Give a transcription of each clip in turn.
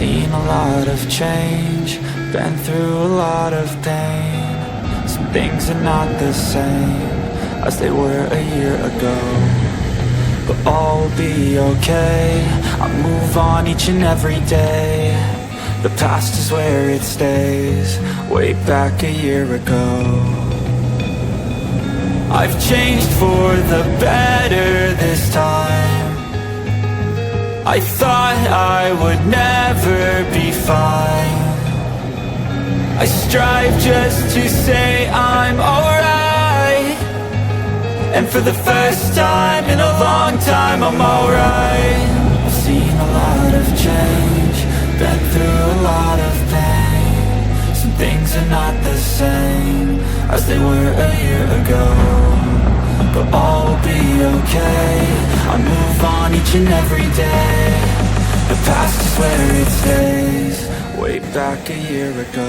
seen a lot of change, been through a lot of pain. Some things are not the same as they were a year ago, but all will be okay. I move on each and every day. The past is where it stays, way back a year ago. I've changed for the better this time. I thought I would never be fine. I strive just to say I'm alright, and for the first time in a long time I'm alright. I've seen a lot of change, been through a lot of pain. Some things are not the same as they were a year ago, but all will be okay. I move on each and every day. The past is where it stays, way back a year ago.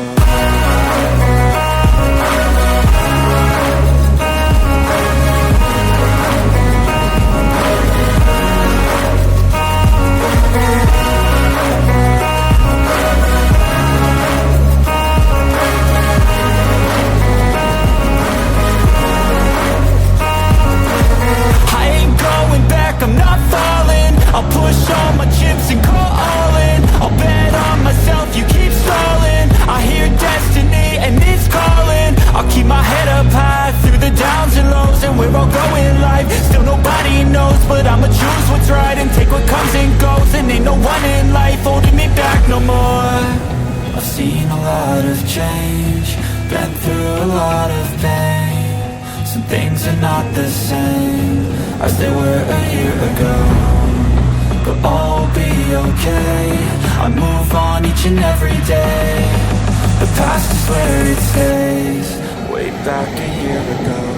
I'm not falling. I'll push all my chips and call all in. I'll bet on myself, you keep stalling. I hear destiny and it's calling. I'll keep my head up high through the downs and lows, and we're all going life. Still nobody knows, but I'ma choose what's right and take what comes and goes. And ain't no one in life holding me back no more. I've seen a lot of change, been through a lot of pain. Some things are not the same as they were a year ago, but all will be okay. I move on each and every day. The past is where it stays, way back a year ago.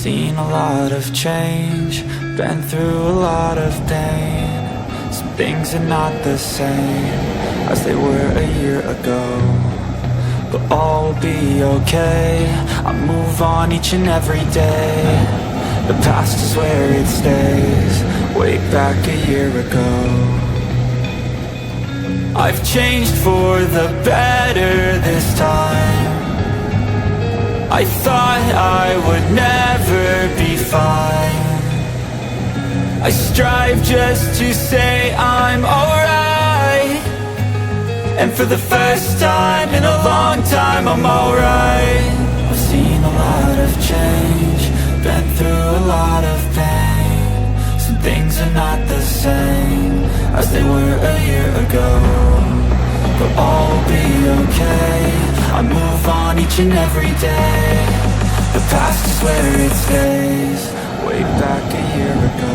seen a lot of change, been through a lot of pain. Some things are not the same as they were a year ago, but all will be okay. I move on each and every day. The past is where it stays, way back a year ago. I've changed for the better this time. I thought I would never be fine. I strive just to say I'm alright, and for the first time in a long time I'm alright. I've seen a lot of change, been through a lot of pain. Some things are not the same as they were a year ago, but all will be okay. I move on each and every day. The past is where it stays, way back a year ago.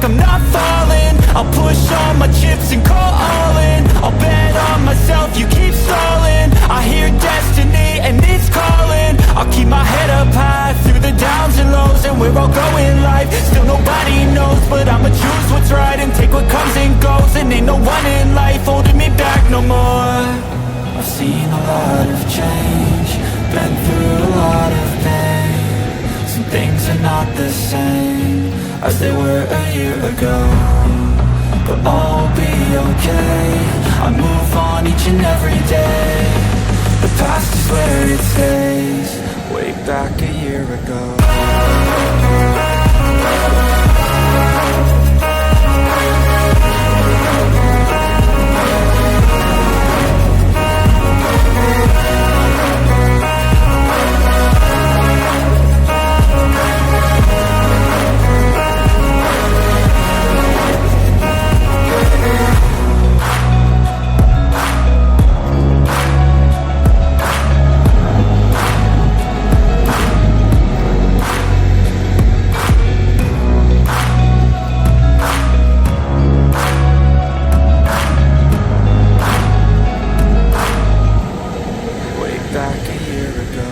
I'm not falling, I'll push all my chips and call all in. I'll bet on myself, you keep stalling. I hear destiny and it's calling. I'll keep my head up high through the downs and lows, and we're all going life. Still nobody knows, but I'ma choose what's right and take what comes and goes. And ain't no one in life holding me back no more. I've seen a lot of change, been through a lot of pain. Some things are not the same as they were a year ago, but all will be okay. I move on each and every day. The past is where it stays, way back a year ago. Back a year ago.